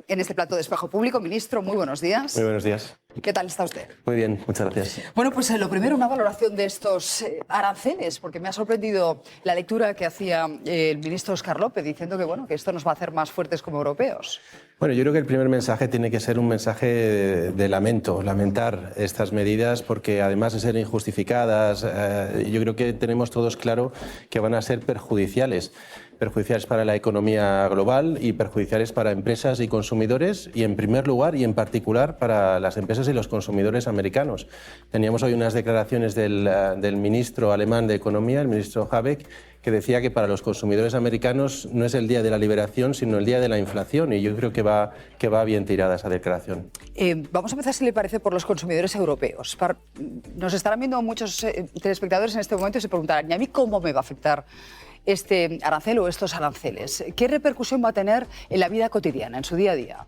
en este plato de Espejo Público. Ministro, muy buenos días. Muy buenos días. ¿Qué tal está usted? Muy bien, muchas gracias. Bueno, pues lo primero, una valoración de estos aranceles, porque me ha sorprendido la lectura que hacía el ministro Óscar López, diciendo que, bueno, que esto nos va a hacer más fuertes como europeos. Bueno, yo creo que el primer mensaje tiene que ser un mensaje de lamentar estas medidas, porque además de ser injustificadas, yo creo que tenemos todos claro que van a ser perjudiciales para la economía global y perjudiciales para empresas y consumidores, y en primer lugar y en particular para las empresas y los consumidores americanos. Teníamos hoy unas declaraciones del ministro alemán de Economía, el ministro Habeck, que decía que para los consumidores americanos no es el día de la liberación, sino el día de la inflación, y yo creo que va bien tirada esa declaración. Vamos a empezar, si le parece, por los consumidores europeos. Nos estarán viendo muchos telespectadores en este momento y se preguntarán, ¿y a mí cómo me va a afectar este arancel o estos aranceles? ¿Qué repercusión va a tener en la vida cotidiana, en su día a día?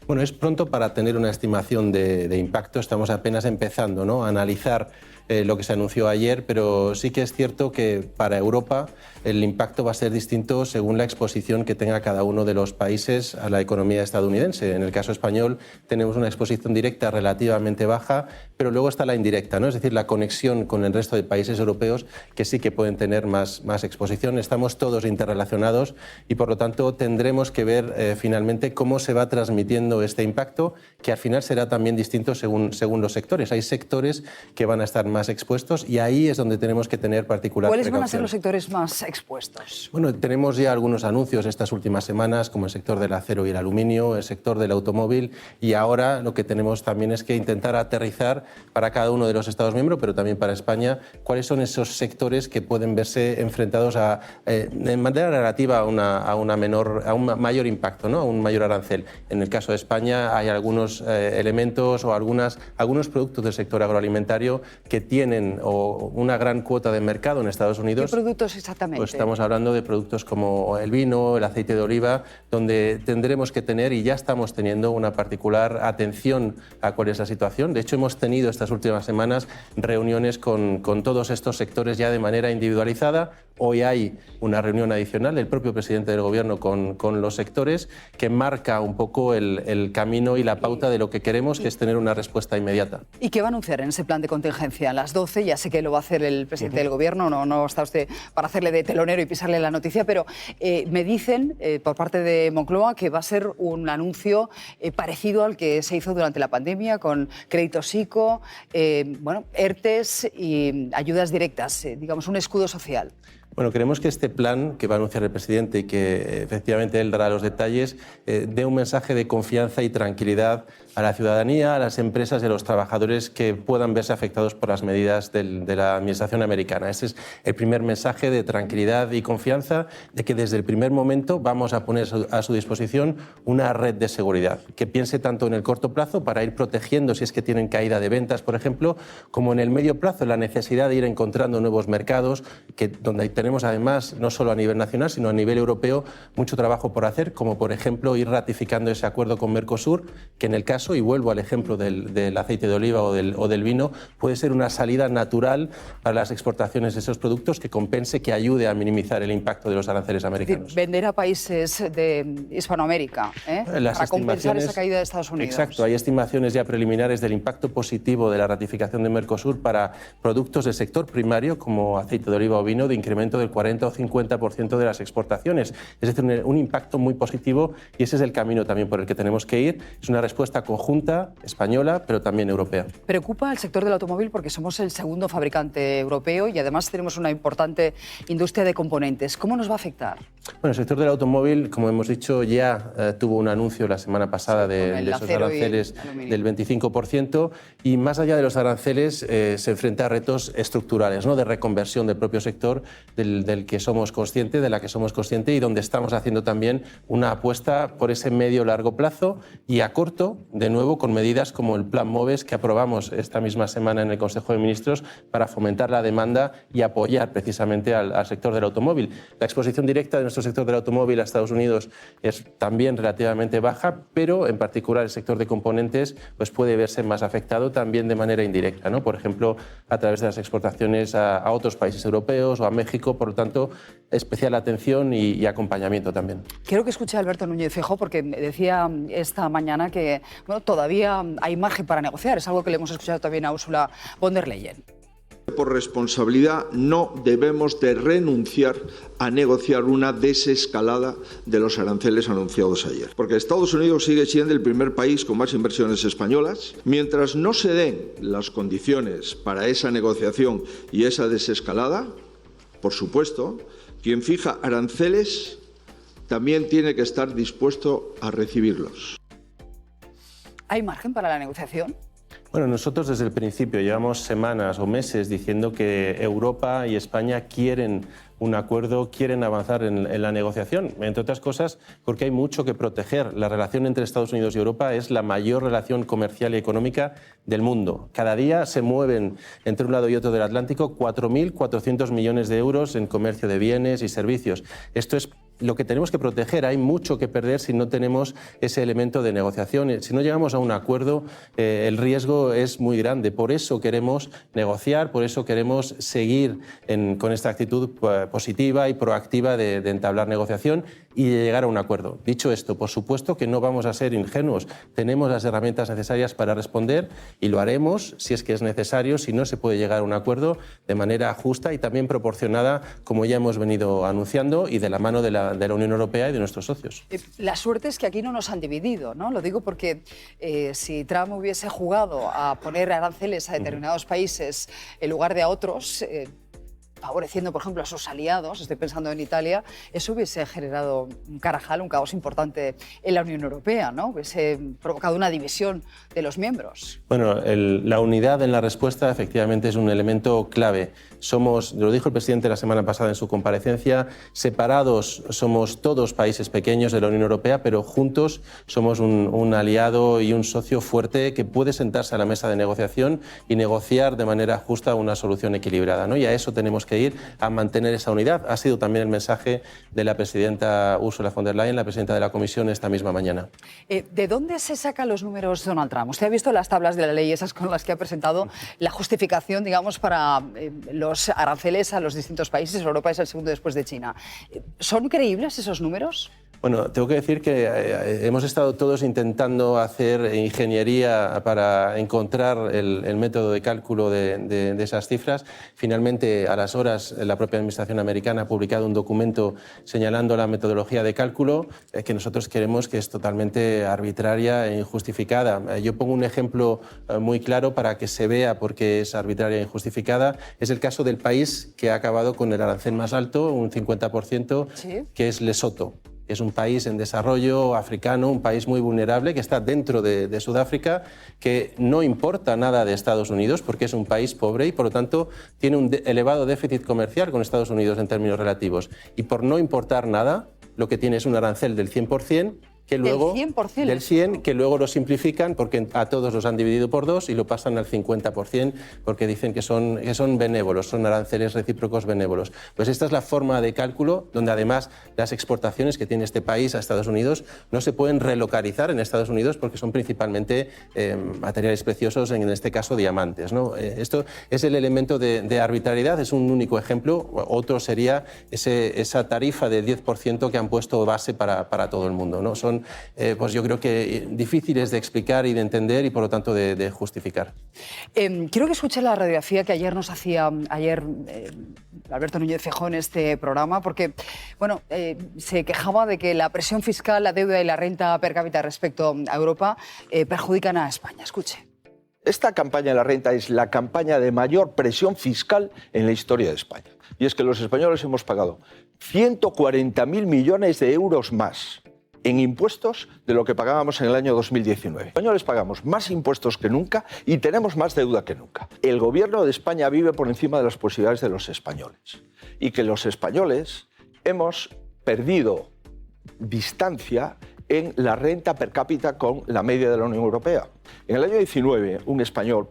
Bueno, es pronto para tener una estimación de impacto. Estamos apenas empezando, ¿no?, a analizar lo que se anunció ayer, pero sí que es cierto que para Europa el impacto va a ser distinto según la exposición que tenga cada uno de los países a la economía estadounidense. En el caso español tenemos una exposición directa relativamente baja, pero luego está la indirecta, ¿no?, es decir, la conexión con el resto de países europeos que sí que pueden tener más exposición. Estamos todos interrelacionados y, por lo tanto, tendremos que ver finalmente cómo se va transmitiendo este impacto, que al final será también distinto según los sectores. Hay sectores que van a estar más expuestos y ahí es donde tenemos que tener particular ¿Cuáles precaución. van a ser los sectores más expuestos? Bueno, tenemos ya algunos anuncios estas últimas semanas, como el sector del acero y el aluminio, el sector del automóvil, y ahora lo que tenemos también es que intentar aterrizar para cada uno de los Estados miembros, pero también para España, cuáles son esos sectores que pueden verse enfrentados de manera relativa a un mayor impacto, ¿no?, a un mayor arancel. En el caso de España hay algunos elementos o algunos productos del sector agroalimentario que tienen una gran cuota de mercado en Estados Unidos. ¿Qué productos exactamente? Pues estamos hablando de productos como el vino, el aceite de oliva, donde tendremos que tener, y ya estamos teniendo, una particular atención a cuál es la situación. De hecho, hemos tenido estas últimas semanas reuniones con todos estos sectores ya de manera individualizada. Hoy hay una reunión adicional del propio presidente del Gobierno con los sectores que marca un poco el camino y la pauta de lo que queremos, que es tener una respuesta inmediata. ¿Y qué va a anunciar en ese plan de contingencia? A las 12, ya sé que lo va a hacer el presidente del Gobierno, no está usted para hacerle de telonero y pisarle la noticia, pero me dicen por parte de Moncloa que va a ser un anuncio parecido al que se hizo durante la pandemia, con créditos ICO, ERTES y ayudas directas, digamos un escudo social. Bueno, creemos que este plan que va a anunciar el presidente y que efectivamente él dará los detalles, dé un mensaje de confianza y tranquilidad a la ciudadanía, a las empresas y a los trabajadores que puedan verse afectados por las medidas de la administración americana. Ese es el primer mensaje de tranquilidad y confianza, de que desde el primer momento vamos a poner a su disposición una red de seguridad que piense tanto en el corto plazo para ir protegiendo si es que tienen caída de ventas, por ejemplo, como en el medio plazo, la necesidad de ir encontrando nuevos mercados, donde tenemos además, no solo a nivel nacional, sino a nivel europeo, mucho trabajo por hacer, como por ejemplo ir ratificando ese acuerdo con Mercosur, que en el caso, y vuelvo al ejemplo del aceite de oliva o del vino, puede ser una salida natural para las exportaciones de esos productos que compense, que ayude a minimizar el impacto de los aranceles americanos. Es decir, vender a países de Hispanoamérica para compensar esa caída de Estados Unidos. Exacto, hay estimaciones ya preliminares del impacto positivo de la ratificación de Mercosur para productos del sector primario, como aceite de oliva o vino, de incremento del 40 o 50% de las exportaciones. Es decir, un impacto muy positivo, y ese es el camino también por el que tenemos que ir. Es una respuesta conjunta, española, pero también europea. Preocupa el sector del automóvil porque somos el segundo fabricante europeo y además tenemos una importante industria de componentes. ¿Cómo nos va a afectar? Bueno, el sector del automóvil, como hemos dicho, ya tuvo un anuncio la semana pasada de esos aranceles del 25%, y más allá de los aranceles se enfrenta a retos estructurales, ¿no?, de reconversión del propio sector, del que somos conscientes, de la que somos conscientes, y donde estamos haciendo también una apuesta por ese medio-largo plazo, y a corto, de nuevo, con medidas como el Plan MOVES que aprobamos esta misma semana en el Consejo de Ministros para fomentar la demanda y apoyar precisamente al sector del automóvil. La exposición directa de nuestro sector del automóvil a Estados Unidos es también relativamente baja, pero en particular el sector de componentes pues puede verse más afectado también de manera indirecta, ¿no? Por ejemplo, a través de las exportaciones a otros países europeos o a México, por lo tanto, especial atención y acompañamiento también. Quiero que escuche a Alberto Núñez Feijóo porque me decía esta mañana que todavía hay margen para negociar. Es algo que le hemos escuchado también a Ursula von der Leyen. Por responsabilidad no debemos de renunciar a negociar una desescalada de los aranceles anunciados ayer. Porque Estados Unidos sigue siendo el primer país con más inversiones españolas. Mientras no se den las condiciones para esa negociación y esa desescalada, por supuesto, quien fija aranceles también tiene que estar dispuesto a recibirlos. ¿Hay margen para la negociación? Bueno, nosotros desde el principio llevamos semanas o meses diciendo que Europa y España quieren un acuerdo, quieren avanzar en la negociación, entre otras cosas porque hay mucho que proteger. La relación entre Estados Unidos y Europa es la mayor relación comercial y económica del mundo. Cada día se mueven entre un lado y otro del Atlántico 4.400 millones de euros en comercio de bienes y servicios. Esto es lo que tenemos que proteger. Hay mucho que perder si no tenemos ese elemento de negociación. Si no llegamos a un acuerdo, el riesgo es muy grande. Por eso queremos negociar, por eso queremos seguir con esta actitud positiva y proactiva de entablar negociación y de llegar a un acuerdo. Dicho esto, por supuesto que no vamos a ser ingenuos. Tenemos las herramientas necesarias para responder y lo haremos si es que es necesario, si no se puede llegar a un acuerdo de manera justa y también proporcionada, como ya hemos venido anunciando, y de la mano de la Unión Europea y de nuestros socios. La suerte es que aquí no nos han dividido, ¿no? Lo digo porque si Trump hubiese jugado a poner aranceles a determinados países en lugar de a otros, favoreciendo, por ejemplo, a sus aliados, estoy pensando en Italia, eso hubiese generado un carajal, un caos importante en la Unión Europea, ¿no? Hubiese provocado una división de los miembros. Bueno, la unidad en la respuesta efectivamente es un elemento clave. Somos, lo dijo el presidente la semana pasada en su comparecencia, separados somos todos países pequeños de la Unión Europea, pero juntos somos un aliado y un socio fuerte que puede sentarse a la mesa de negociación y negociar de manera justa una solución equilibrada, ¿no? Y a eso tenemos que ir, a mantener esa unidad. Ha sido también el mensaje de la presidenta Ursula von der Leyen, la presidenta de la Comisión, esta misma mañana. ¿De dónde se sacan los números Donald Trump? Usted ha visto las tablas de la ley, esas con las que ha presentado la justificación, digamos, para los aranceles a los distintos países. Europa es el segundo después de China. ¿Son creíbles esos números? Bueno, tengo que decir que hemos estado todos intentando hacer ingeniería para encontrar el método de cálculo de esas cifras. Finalmente, a las horas, la propia Administración americana ha publicado un documento señalando la metodología de cálculo que nosotros creemos que es totalmente arbitraria e injustificada. Yo pongo un ejemplo muy claro para que se vea por qué es arbitraria e injustificada. Es el caso del país que ha acabado con el arancel más alto, un 50%, ¿sí?, que es Lesoto. Es un país en desarrollo africano, un país muy vulnerable que está dentro de Sudáfrica, que no importa nada de Estados Unidos porque es un país pobre y por lo tanto tiene un elevado déficit comercial con Estados Unidos en términos relativos. Y por no importar nada, lo que tiene es un arancel del 100%, que luego, del 100%, que luego lo simplifican porque a todos los han dividido por dos y lo pasan al 50% porque dicen que son benévolos, son aranceles recíprocos benévolos. Pues esta es la forma de cálculo donde además las exportaciones que tiene este país a Estados Unidos no se pueden relocalizar en Estados Unidos porque son principalmente materiales preciosos, en este caso diamantes, ¿no? Esto es el elemento de arbitrariedad, es un único ejemplo. Otro sería esa tarifa de 10% que han puesto base para todo el mundo, ¿no? Son pues yo creo que difíciles de explicar y de entender y por lo tanto de justificar. Quiero que escuche la radiografía que ayer nos hacía Alberto Núñez Feijóo en este programa, porque bueno, se quejaba de que la presión fiscal, la deuda y la renta per cápita respecto a Europa perjudican a España. Escuche. Esta campaña de la renta es la campaña de mayor presión fiscal en la historia de España. Y es que los españoles hemos pagado 140.000 millones de euros más en impuestos de lo que pagábamos en el año 2019. Los españoles pagamos más impuestos que nunca y tenemos más deuda que nunca. El gobierno de España vive por encima de las posibilidades de los españoles y que los españoles hemos perdido distancia en la renta per cápita con la media de la Unión Europea. En el año 19, un español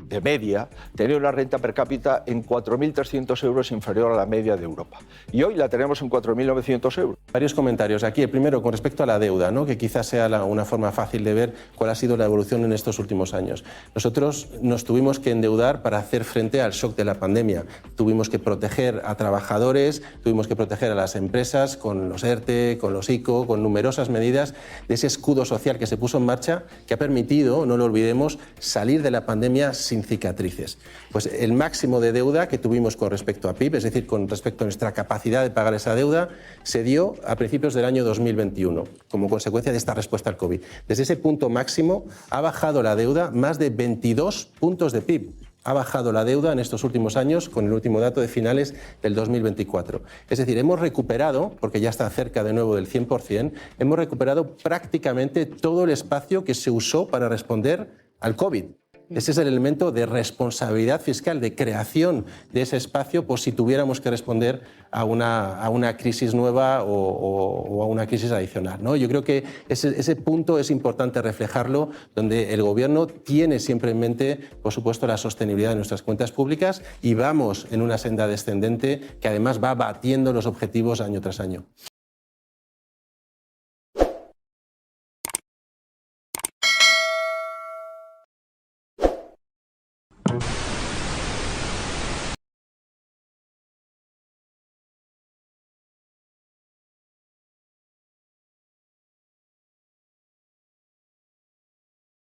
de media, tenía una renta per cápita en 4.300 euros inferior a la media de Europa. Y hoy la tenemos en 4.900 euros. Varios comentarios aquí. El primero, con respecto a la deuda, ¿no? Que quizás sea una forma fácil de ver cuál ha sido la evolución en estos últimos años. Nosotros nos tuvimos que endeudar para hacer frente al shock de la pandemia. Tuvimos que proteger a trabajadores, tuvimos que proteger a las empresas con los ERTE, con los ICO, con numerosas medidas de ese escudo social que se puso en marcha, que ha permitido, no lo olvidemos, salir de la pandemia sin cicatrices. Pues el máximo de deuda que tuvimos con respecto a PIB, es decir, con respecto a nuestra capacidad de pagar esa deuda, se dio a principios del año 2021, como consecuencia de esta respuesta al COVID. Desde ese punto máximo ha bajado la deuda más de 22 puntos de PIB. Ha bajado la deuda en estos últimos años con el último dato de finales del 2024. Es decir, hemos recuperado, porque ya está cerca de nuevo del 100%, hemos recuperado prácticamente todo el espacio que se usó para responder al COVID. Ese es el elemento de responsabilidad fiscal, de creación de ese espacio, por si tuviéramos que responder a una crisis nueva o a una crisis adicional, ¿no? Yo creo que ese punto es importante reflejarlo, donde el Gobierno tiene siempre en mente, por supuesto, la sostenibilidad de nuestras cuentas públicas y vamos en una senda descendente que además va batiendo los objetivos año tras año.